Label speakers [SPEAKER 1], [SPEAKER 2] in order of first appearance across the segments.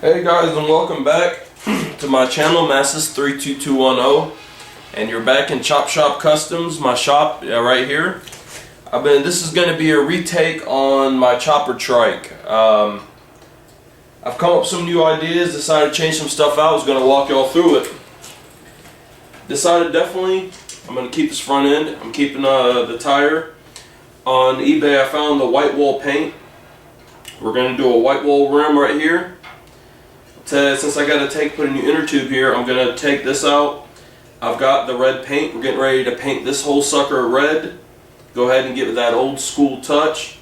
[SPEAKER 1] Hey guys, and welcome back to my channel, Masses32210, and you're back in Chop Shop Customs, my shop right here. This is going to be a retake on my chopper trike. I've come up with some new ideas, decided to change some stuff out. I was going to walk y'all through it. Decided definitely I'm going to keep this front end. I'm keeping the tire. On eBay I found the white wall paint. We're going to do a white wall rim right here. Since I got to put a new inner tube here, I'm going to take this out. I've got the red paint. We're getting ready to paint this whole sucker red. Go ahead and give it that old school touch.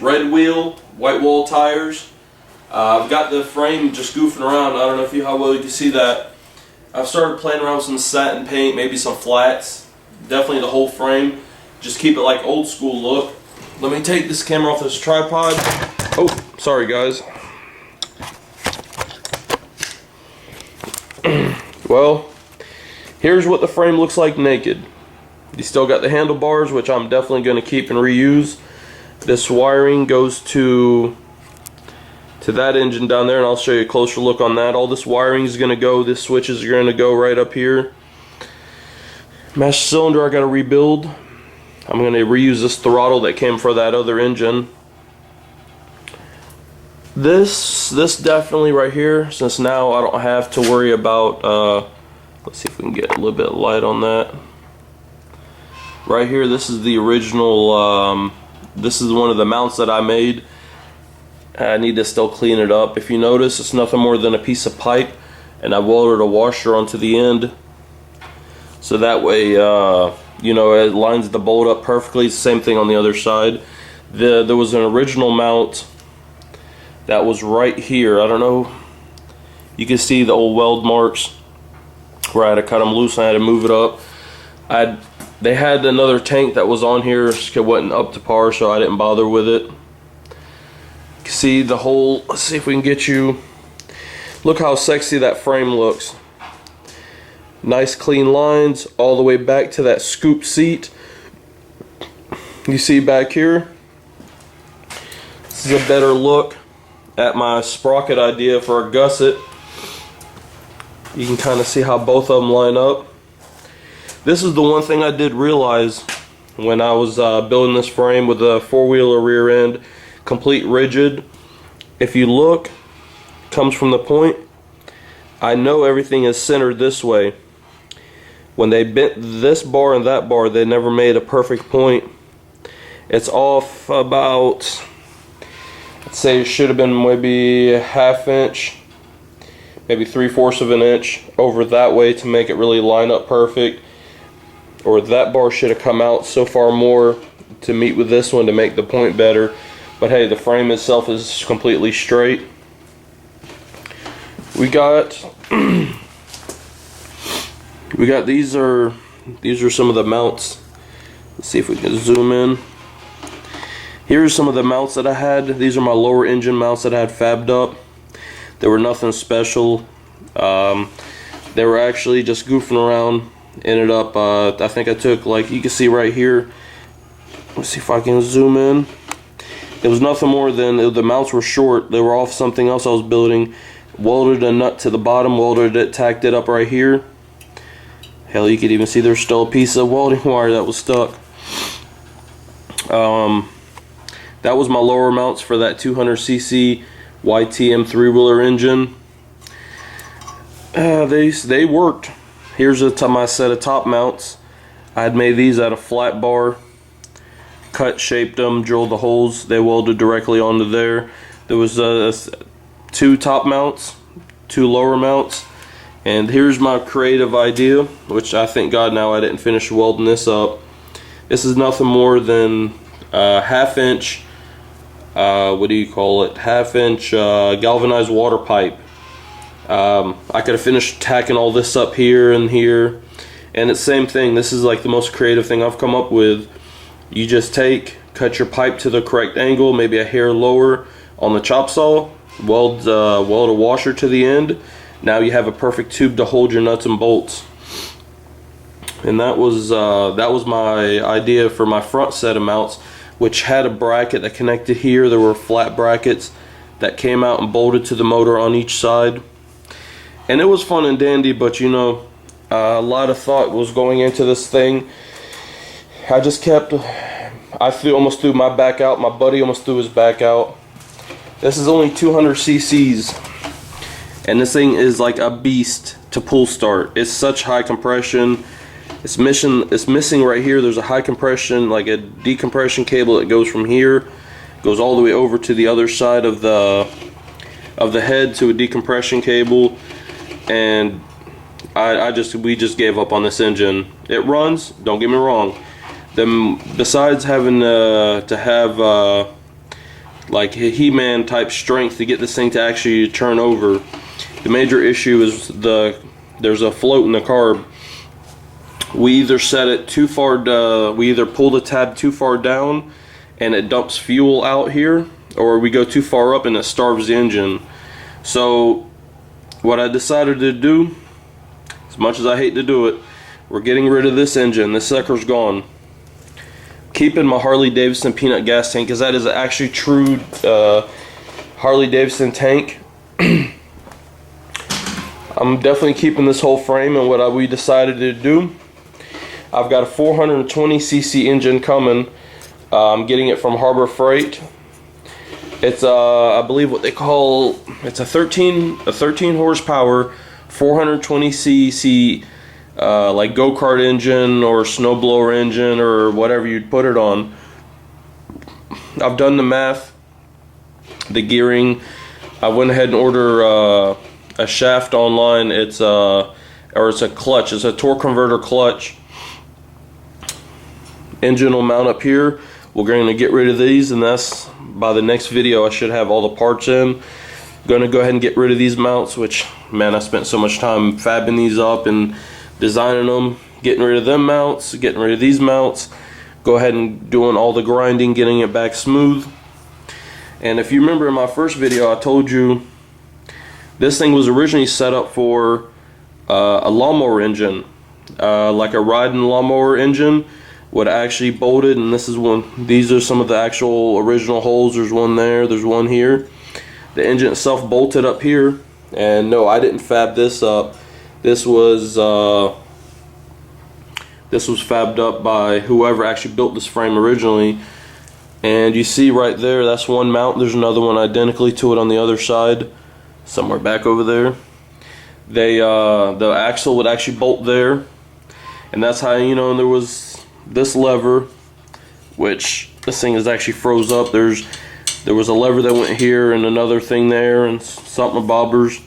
[SPEAKER 1] Red wheel, white wall tires. I've got the frame just goofing around. I don't know how well you can see that. I've started playing around with some satin paint, maybe some flats. Definitely the whole frame. Just keep it like old school look. Let me take this camera off this tripod. Oh, sorry guys. Well, here's what the frame looks like naked. You still got the handlebars, which I'm definitely going to keep and reuse. This wiring goes to that engine down there, and I'll show you a closer look on that. All this wiring is going to go, this switches are going to go right up here. Master cylinder I got to rebuild. I'm going to reuse this throttle that came for that other engine. This definitely right here, since now I don't have to worry about, let's see if we can get a little bit of light on that. Right here, this is the original, this is one of the mounts that I made. I need to still clean it up. If you notice, it's nothing more than a piece of pipe, and I welded a washer onto the end. So that way, you know, it lines the bolt up perfectly. It's the same thing on the other side. There was an original mount that was right here. I don't know, you can see the old weld marks where I had to cut them loose and I had to move it up. They had another tank that was on here, it wasn't up to par, so I didn't bother with it. You can see the whole, let's see if we can get you, look how sexy that frame looks. Nice clean lines all the way back to that scoop seat. You see back here, this is a better look at my sprocket idea for a gusset. You can kind of see how both of them line up. This is the one thing I did realize when I was building this frame with a four-wheeler rear end, complete rigid. If you look, comes from the point, I know everything is centered this way. When they bent this bar and that bar, they never made a perfect point. It's off about, let's say it should have been maybe a ½ inch, maybe 3/4 of an inch over that way to make it really line up perfect. Or that bar should have come out so far more to meet with this one to make the point better. But hey, the frame itself is completely straight. We got these are some of the mounts. Let's see if we can zoom in. Here's some of the mounts that I had. These are my lower engine mounts that I had fabbed up. They were nothing special. They were actually just goofing around. Ended up, I think I took, like you can see right here. Let's see if I can zoom in. It was nothing more than, the mounts were short. They were off something else I was building. Welded a nut to the bottom, welded it, tacked it up right here. Hell, you could even see there's still a piece of welding wire that was stuck. That was my lower mounts for that 200cc YTM 3-wheeler engine. They worked. Here's my set of top mounts. I had made these out of flat bar. Cut, shaped them, drilled the holes. They welded directly onto there. There was 2 top mounts, 2 lower mounts. And here's my creative idea, which I thank God now I didn't finish welding this up. This is nothing more than a ½ inch, what do you call it, ½ inch galvanized water pipe. I could have finished tacking all this up here and here, and it's the same thing. This is like the most creative thing I've come up with. You just cut your pipe to the correct angle, maybe a hair lower on the chop saw, weld a washer to the end. Now you have a perfect tube to hold your nuts and bolts. And that was my idea for my front set of mounts, which had a bracket that connected here. There were flat brackets that came out and bolted to the motor on each side. And it was fun and dandy, but you know, a lot of thought was going into this thing. I almost threw my back out. My buddy almost threw his back out. This is only 200 cc's, and this thing is like a beast to pull start. It's such high compression. It's missing right here. There's a high compression, like a decompression cable that goes from here, goes all the way over to the other side of the head to a decompression cable. And we just gave up on this engine. It runs, don't get me wrong. Then besides having to have like He-Man type strength to get this thing to actually turn over, the major issue is there's a float in the carb. We either set it too far, we either pull the tab too far down and it dumps fuel out here, or we go too far up and it starves the engine. So what I decided to do, as much as I hate to do it, we're getting rid of this engine. This sucker's gone. Keeping my Harley-Davidson peanut gas tank, because that is actually true Harley-Davidson tank. I'm definitely keeping this whole frame. And what we decided to do, I've got a 420 cc engine coming. I'm getting it from Harbor Freight. It's I believe what they call, it's a 13 horsepower 420 cc like go-kart engine or snowblower engine or whatever you'd put it on. I've done the math, the gearing. I went ahead and ordered a shaft online. It's a clutch. It's a torque converter clutch. Engine will mount up here. We're going to get rid of these, and that's by the next video. I should have all the parts in. Going to go ahead and get rid of these mounts, which, man, I spent so much time fabbing these up and designing them, getting rid of them mounts, getting rid of these mounts, go ahead and doing all the grinding, getting it back smooth. And if you remember in my first video, I told you this thing was originally set up for a lawnmower engine, like a riding lawnmower engine. Would actually bolted, and this is one. These are some of the actual original holes. There's one there, there's one here. The engine itself bolted up here, and no, I didn't fab this up. This was fabbed up by whoever actually built this frame originally. And you see right there, that's one mount. There's another one identically to it on the other side, somewhere back over there. The axle would actually bolt there, and that's how, you know, and there was this lever, which this thing is actually froze up. There was a lever that went here and another thing there and something bobbers.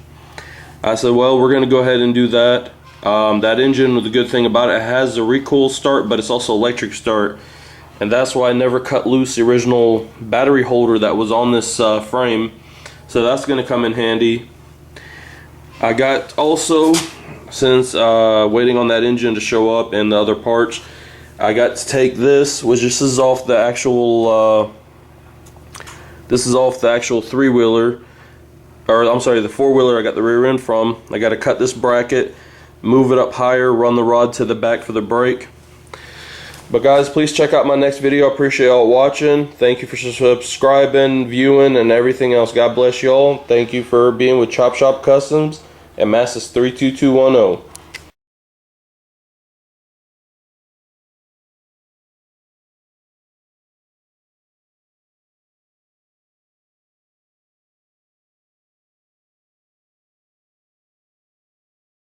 [SPEAKER 1] I said, well, we're going to go ahead and do that. That engine, the good thing about it has a recoil start, but it's also electric start, and that's why I never cut loose the original battery holder that was on this frame. So that's going to come in handy. I got also, since waiting on that engine to show up and the other parts, I got to take this, which this is off the actual three-wheeler, or I'm sorry, the four-wheeler I got the rear end from. I got to cut this bracket, move it up higher, run the rod to the back for the brake. But guys, please check out my next video. I appreciate y'all watching. Thank you for subscribing, viewing, and everything else. God bless y'all. Thank you for being with Chop Shop Customs and Masses 32210.